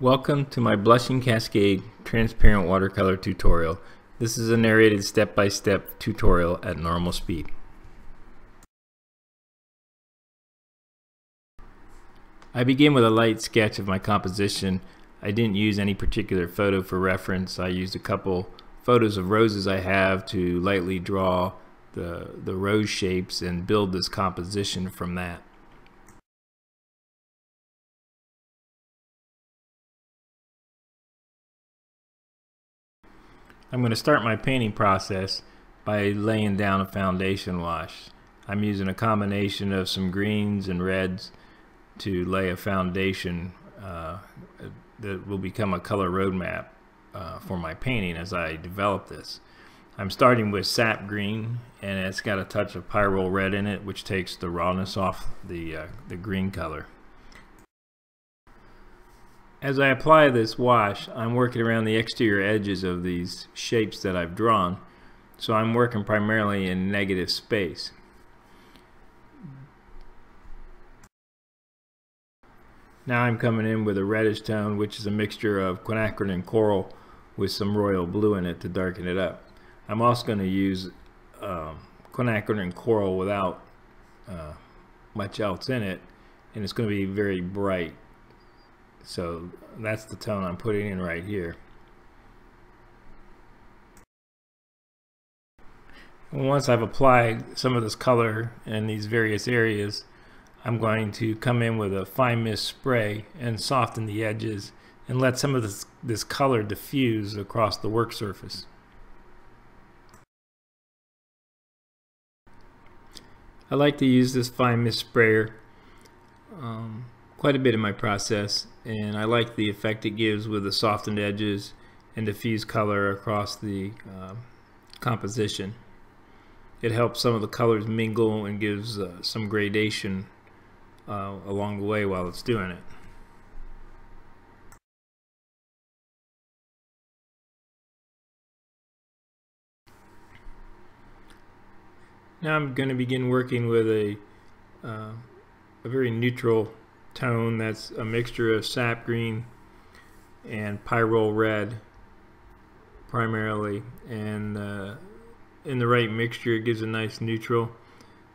Welcome to my Blushing Cascade transparent watercolor tutorial. This is a narrated step-by-step tutorial at normal speed. I begin with a light sketch of my composition. I didn't use any particular photo for reference. I used a couple photos of roses I have to lightly draw the rose shapes and build this composition from that. I'm going to start my painting process by laying down a foundation wash. I'm using a combination of some greens and reds to lay a foundation that will become a color roadmap for my painting as I develop this. I'm starting with sap green, and it's got a touch of pyrrole red in it, which takes the rawness off the green color. As I apply this wash, I'm working around the exterior edges of these shapes that I've drawn, so I'm working primarily in negative space. Now I'm coming in with a reddish tone, which is a mixture of quinacridone and coral with some royal blue in it to darken it up. I'm also going to use quinacridone and coral without much else in it, and it's going to be very bright. So that's the tone I'm putting in right here. And once I've applied some of this color in these various areas, I'm going to come in with a fine mist spray and soften the edges and let some of this color diffuse across the work surface. I like to use this fine mist sprayer quite a bit in my process, and I like the effect it gives with the softened edges and diffused color across the composition. It helps some of the colors mingle and gives some gradation along the way while it's doing it. Now I'm going to begin working with a very neutral tone that's a mixture of sap green and pyrrole red primarily, and in the right mixture it gives a nice neutral,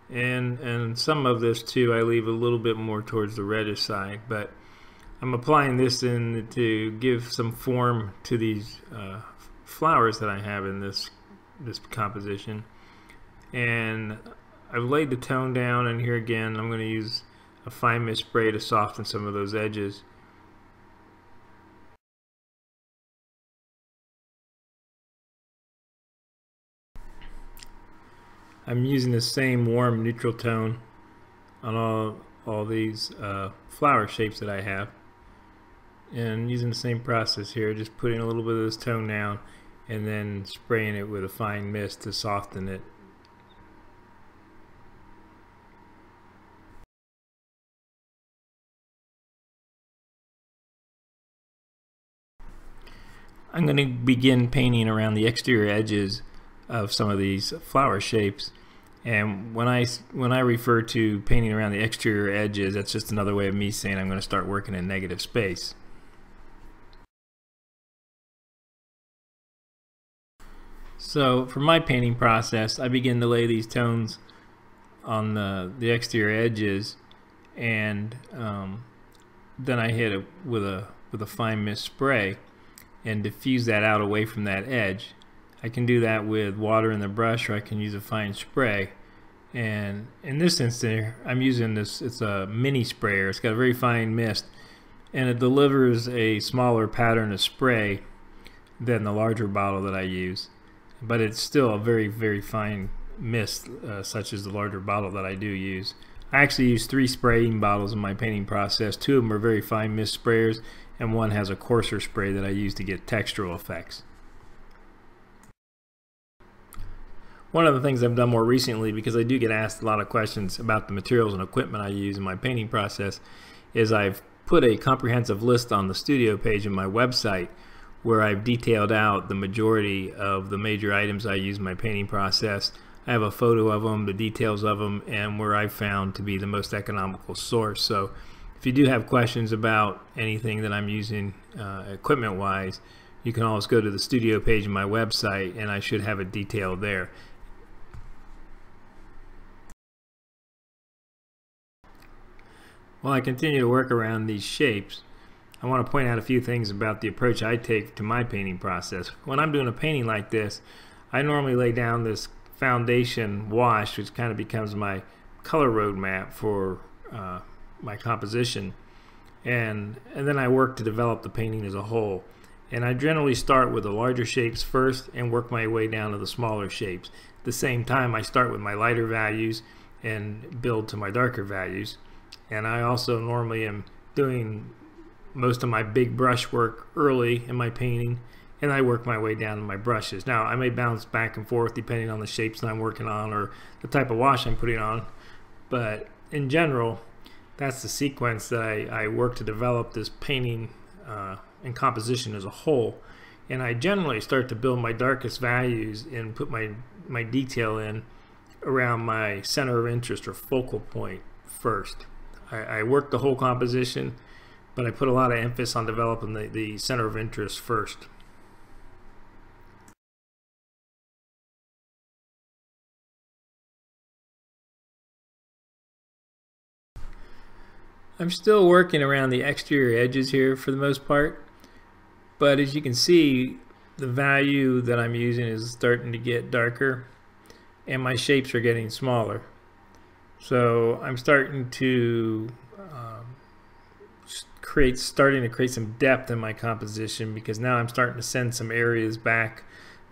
and some of this too I leave a little bit more towards the reddish side, but I'm applying this in to give some form to these flowers that I have in this composition. And I've laid the tone down, and here again I'm going to use a fine mist spray to soften some of those edges. I'm using the same warm neutral tone on all these flower shapes that I have, and using the same process here, just putting a little bit of this tone down and then spraying it with a fine mist to soften it. I'm going to begin painting around the exterior edges of some of these flower shapes, and when I refer to painting around the exterior edges, that's just another way of me saying I'm going to start working in negative space. So for my painting process, I begin to lay these tones on the exterior edges, and then I hit it with a fine mist spray and diffuse that out away from that edge. I can do that with water in the brush, or I can use a fine spray. And in this instance, I'm using this, it's a mini sprayer. It's got a very fine mist, and it delivers a smaller pattern of spray than the larger bottle that I use. But it's still a very, very fine mist, such as the larger bottle that I do use. I actually use 3 spraying bottles in my painting process. 2 of them are very fine mist sprayers, and one has a coarser spray that I use to get textural effects. One of the things I've done more recently, because I do get asked a lot of questions about the materials and equipment I use in my painting process, is I've put a comprehensive list on the studio page of my website where I've detailed out the majority of the major items I use in my painting process. I have a photo of them, the details of them, and where I've found to be the most economical source. So if you do have questions about anything that I'm using equipment wise, you can always go to the studio page of my website and I should have it detailed there. While I continue to work around these shapes, I want to point out a few things about the approach I take to my painting process. When I'm doing a painting like this, I normally lay down this foundation wash, which kind of becomes my color roadmap for my composition, and then I work to develop the painting as a whole. And I generally start with the larger shapes first and work my way down to the smaller shapes. At the same time, I start with my lighter values and build to my darker values. And I also normally am doing most of my big brush work early in my painting, and I work my way down to my brushes. Now, I may bounce back and forth depending on the shapes that I'm working on or the type of wash I'm putting on, but in general, that's the sequence that I work to develop this painting and composition as a whole. And I generally start to build my darkest values and put my detail in around my center of interest or focal point first. I work the whole composition, but I put a lot of emphasis on developing the center of interest first. I'm still working around the exterior edges here for the most part, but as you can see, the value that I'm using is starting to get darker and my shapes are getting smaller. So I'm starting to create some depth in my composition, because now I'm starting to send some areas back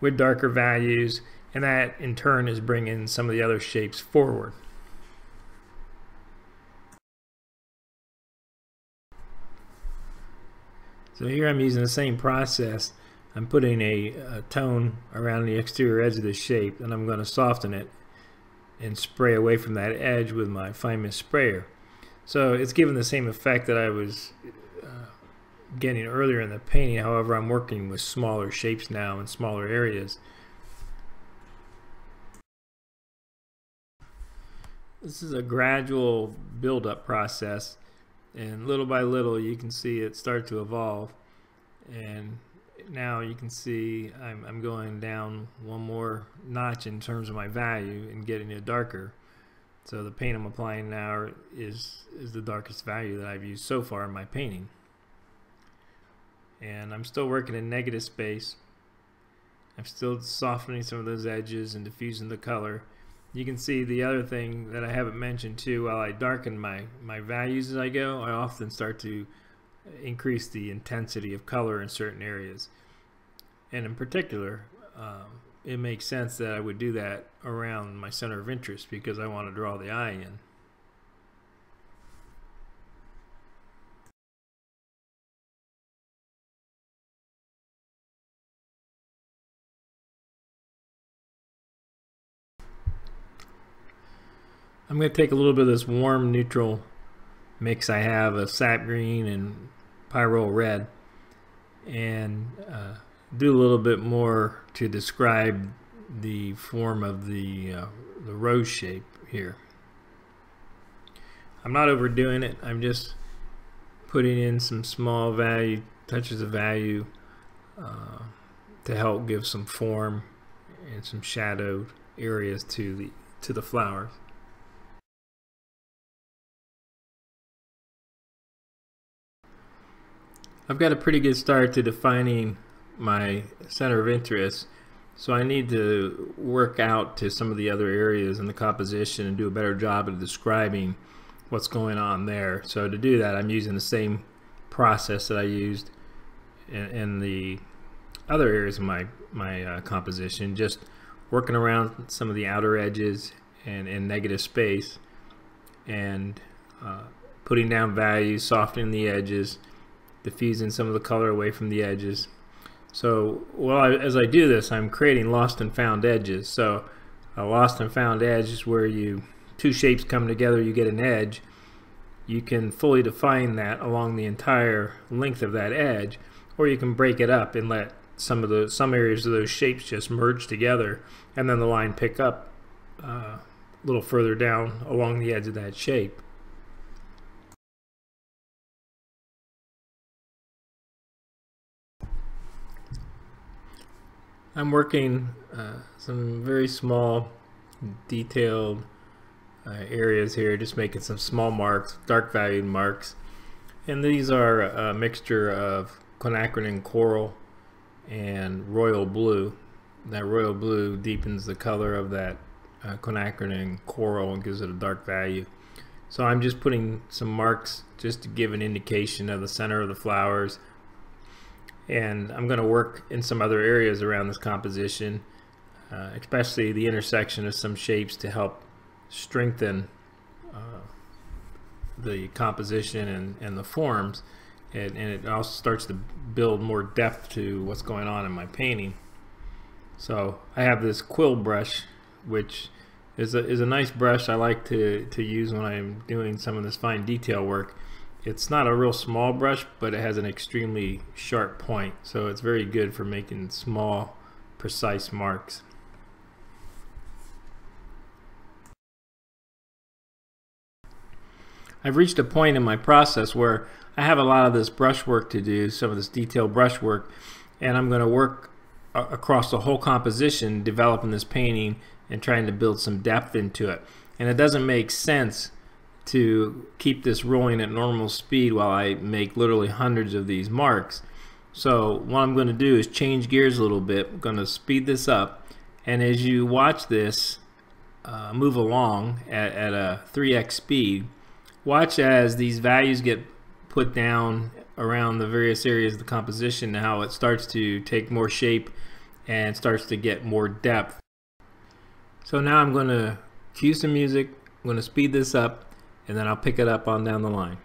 with darker values, and that in turn is bringing some of the other shapes forward. So here I'm using the same process. I'm putting a tone around the exterior edge of the shape, and I'm going to soften it and spray away from that edge with my fine mist sprayer. So it's given the same effect that I was getting earlier in the painting. However, I'm working with smaller shapes now in smaller areas. This is a gradual build-up process, and little by little you can see it start to evolve. And now you can see I'm going down one more notch in terms of my value and getting it darker. So the paint I'm applying now is the darkest value that I've used so far in my painting. And I'm still working in negative space. I'm still softening some of those edges and diffusing the color. You can see the other thing that I haven't mentioned too, while I darken my values as I go, I often start to increase the intensity of color in certain areas. And in particular, it makes sense that I would do that around my center of interest, because I want to draw the eye in. I'm going to take a little bit of this warm neutral mix I have of sap green and pyrrole red, and do a little bit more to describe the form of the rose shape here. I'm not overdoing it. I'm just putting in some small touches of value to help give some form and some shadowed areas to the flowers. I've got a pretty good start to defining my center of interest, so I need to work out to some of the other areas in the composition and do a better job of describing what's going on there. So to do that, I'm using the same process that I used in the other areas of my composition, just working around some of the outer edges and in negative space, and putting down values, softening the edges, diffusing some of the color away from the edges. So as I do this, I'm creating lost and found edges. So a lost and found edge is where two shapes come together, you get an edge. You can fully define that along the entire length of that edge, or you can break it up and let some areas of those shapes just merge together, and then the line pick up a little further down along the edge of that shape. I'm working some very small detailed areas here, just making some small marks, dark valued marks, and these are a mixture of quinacridone coral and royal blue. That royal blue deepens the color of that quinacridone coral and gives it a dark value. So I'm just putting some marks just to give an indication of the center of the flowers, and I'm going to work in some other areas around this composition, especially the intersection of some shapes to help strengthen the composition and the forms, and it also starts to build more depth to what's going on in my painting. So I have this Quill Brush, which is a nice brush I like to use when I'm doing some of this fine detail work. It's not a real small brush, but it has an extremely sharp point, so it's very good for making small, precise marks. I've reached a point in my process where I have a lot of this brush work to do, some of this detailed brush work, and I'm going to work across the whole composition, developing this painting and trying to build some depth into it. And it doesn't make sense to keep this rolling at normal speed while I make literally hundreds of these marks. So what I'm going to do is change gears a little bit. I'm going to speed this up, and as you watch this move along at a 3x speed, watch as these values get put down around the various areas of the composition, and how it starts to take more shape and starts to get more depth. So now I'm going to cue some music, I'm going to speed this up, and then I'll pick it up on down the line.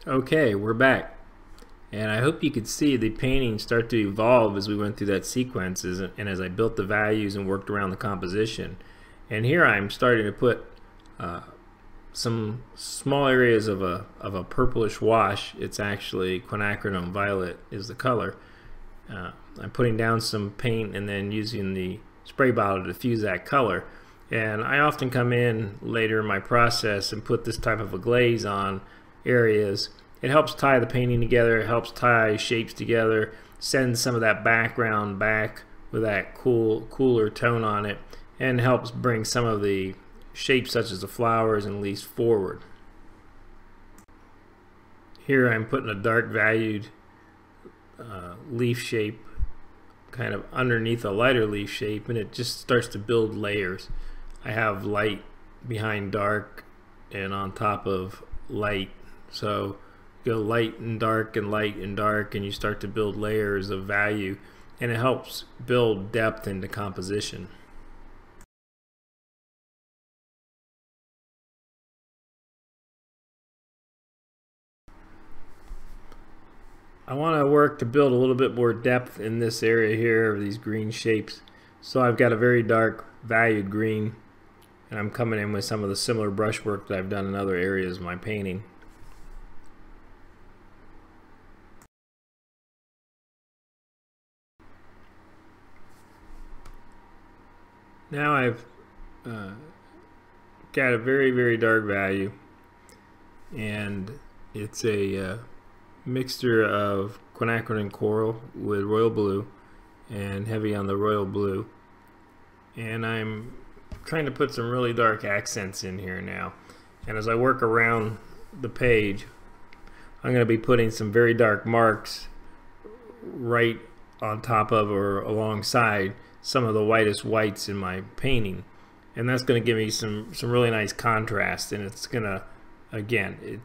Okay, we're back, and I hope you could see the painting start to evolve as we went through that sequences and as I built the values and worked around the composition. And here I'm starting to put some small areas of a purplish wash. It's actually quinacridone violet is the color. I'm putting down some paint and then using the spray bottle to diffuse that color. And I often come in later in my process and put this type of a glaze on areas. It helps tie the painting together, it helps tie shapes together, send some of that background back with that cooler tone on it, and helps bring some of the shapes such as the flowers and leaves forward. Here I'm putting a dark valued leaf shape kind of underneath a lighter leaf shape, and it just starts to build layers. I have light behind dark and on top of light, so go light and dark and light and dark, and you start to build layers of value, and it helps build depth into composition. I want to work to build a little bit more depth in this area here of these green shapes. So I've got a very dark valued green, and I'm coming in with some of the similar brushwork that I've done in other areas of my painting. Now I've got a very dark value, and it's a mixture of quinacridone coral with royal blue, and heavy on the royal blue, and I'm trying to put some really dark accents in here now. And as I work around the page, I'm going to be putting some very dark marks right on top of or alongside some of the whitest whites in my painting, and that's going to give me some really nice contrast. And it's gonna, again,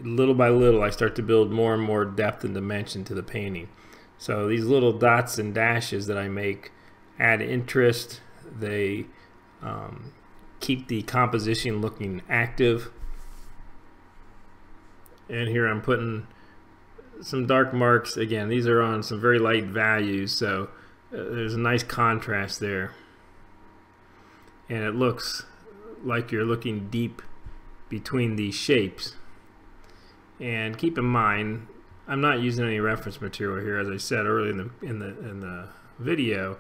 little by little I start to build more and more depth and dimension to the painting. So these little dots and dashes that I make add interest. They keep the composition looking active. And here I'm putting some dark marks. Again, these are on some very light values, so there's a nice contrast there, and it looks like you're looking deep between these shapes. And keep in mind, I'm not using any reference material here. As I said earlier in the video,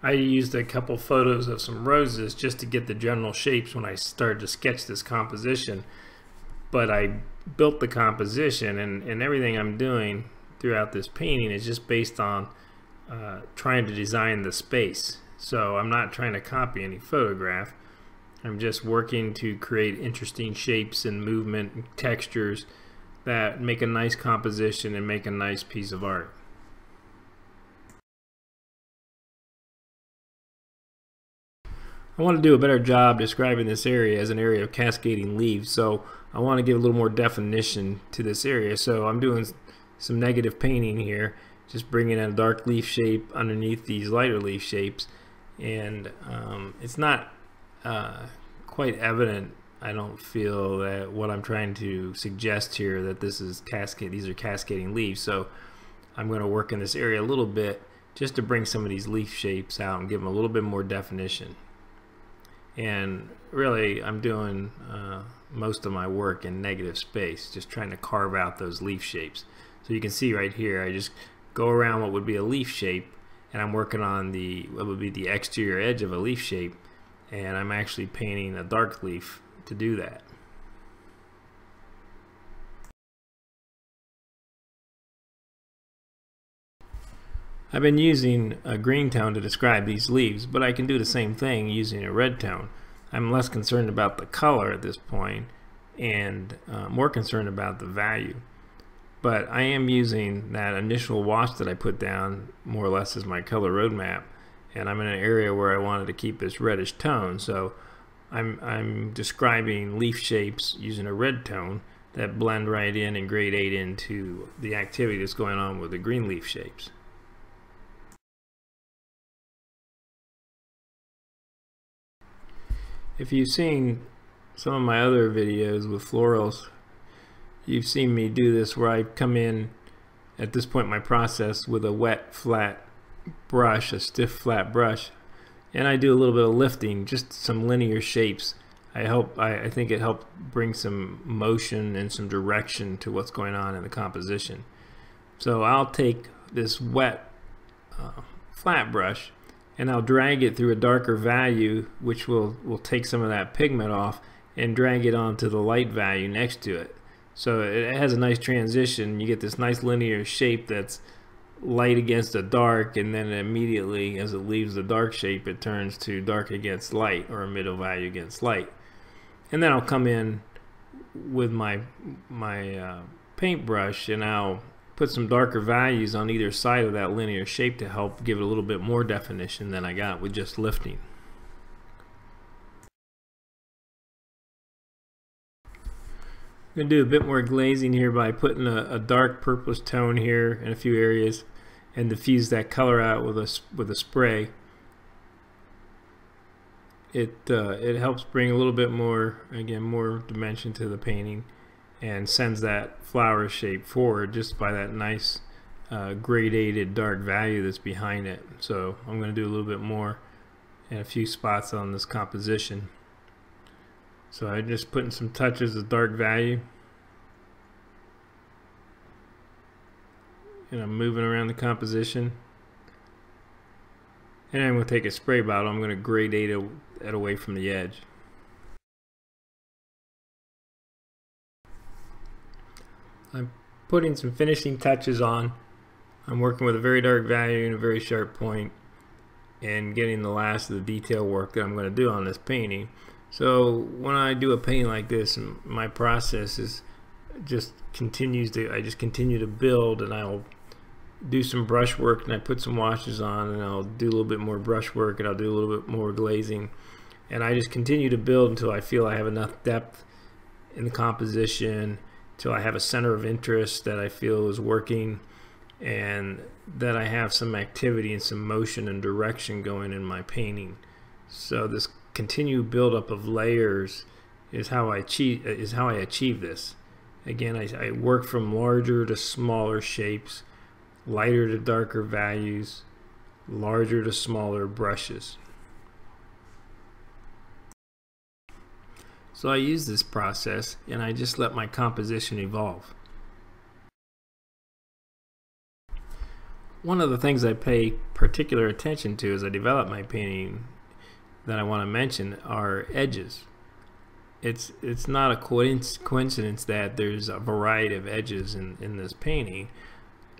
I used a couple photos of some roses just to get the general shapes when I started to sketch this composition. But I built the composition, and everything I'm doing throughout this painting is just based on trying to design the space. So I'm not trying to copy any photograph. I'm just working to create interesting shapes and movement and textures that make a nice composition and make a nice piece of art. I want to do a better job describing this area as an area of cascading leaves, so I want to give a little more definition to this area. So I'm doing some negative painting here, just bringing in a dark leaf shape underneath these lighter leaf shapes, and it's not quite evident, I don't feel, that what I'm trying to suggest here, that this is these are cascading leaves. So I'm going to work in this area a little bit just to bring some of these leaf shapes out and give them a little bit more definition. And really I'm doing most of my work in negative space, just trying to carve out those leaf shapes. So you can see right here, I just go around what would be a leaf shape, and I'm working on what would be the exterior edge of a leaf shape, and I'm actually painting a dark leaf to do that. I've been using a green tone to describe these leaves, but I can do the same thing using a red tone. I'm less concerned about the color at this point, and more concerned about the value. But I am using that initial wash that I put down more or less as my color roadmap, and I'm in an area where I wanted to keep this reddish tone, so I'm describing leaf shapes using a red tone that blend right in and gradate into the activity that's going on with the green leaf shapes. If you've seen some of my other videos with florals, you've seen me do this where I come in at this point in my process with a wet flat brush, a stiff flat brush, and I do a little bit of lifting, just some linear shapes. I think it helped bring some motion and some direction to what's going on in the composition. So I'll take this wet flat brush and I'll drag it through a darker value, which will take some of that pigment off, and drag it onto the light value next to it. So it has a nice transition. You get this nice linear shape that's light against a dark, and then immediately as it leaves the dark shape it turns to dark against light, or a middle value against light. And then I'll come in with my paintbrush and I'll put some darker values on either side of that linear shape to help give it a little bit more definition than I got with just lifting. I'm going to do a bit more glazing here by putting a dark purplish tone here in a few areas and diffuse that color out with a spray. It helps bring a little bit more, again, more dimension to the painting, and sends that flower shape forward just by that nice gradated dark value that's behind it. So I'm going to do a little bit more in a few spots on this composition. So I'm just putting some touches of dark value, and I'm moving around the composition. And I'm going to take a spray bottle. I'm going to gradate it away from the edge. I'm putting some finishing touches on. I'm working with a very dark value and a very sharp point, and getting the last of the detail work that I'm going to do on this painting. So when I do a painting like this, my process is I just continue to build, and I'll do some brush work, and I put some washes on, and I'll do a little bit more brush work, and I'll do a little bit more glazing, and I just continue to build until I feel I have enough depth in the composition, till I have a center of interest that I feel is working, and that I have some activity and some motion and direction going in my painting. So this continued buildup of layers is how I achieve this. Again, I work from larger to smaller shapes, lighter to darker values, larger to smaller brushes. So I use this process, and I just let my composition evolve. One of the things I pay particular attention to as I develop my painting that I want to mention are edges. It's not a coincidence that there's a variety of edges in this painting.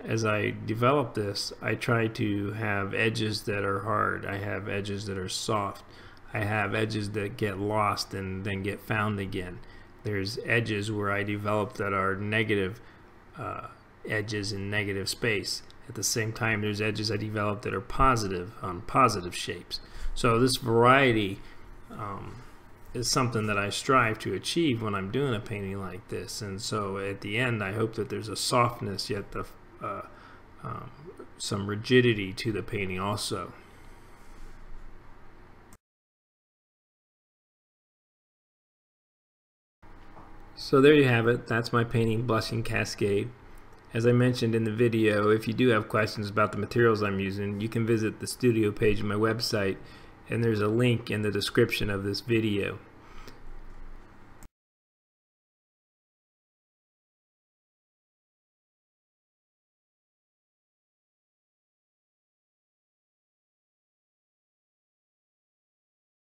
As I develop this, I try to have edges that are hard. I have edges that are soft. I have edges that get lost and then get found again. There's edges where I develop that are negative edges in negative space. At the same time, there's edges I develop that are positive shapes. So this variety is something that I strive to achieve when I'm doing a painting like this. And so at the end, I hope that there's a softness yet some rigidity to the painting also. So there you have it. That's my painting, Blushing Cascade. As I mentioned in the video, if you do have questions about the materials I'm using, you can visit the studio page of my website, and there's a link in the description of this video.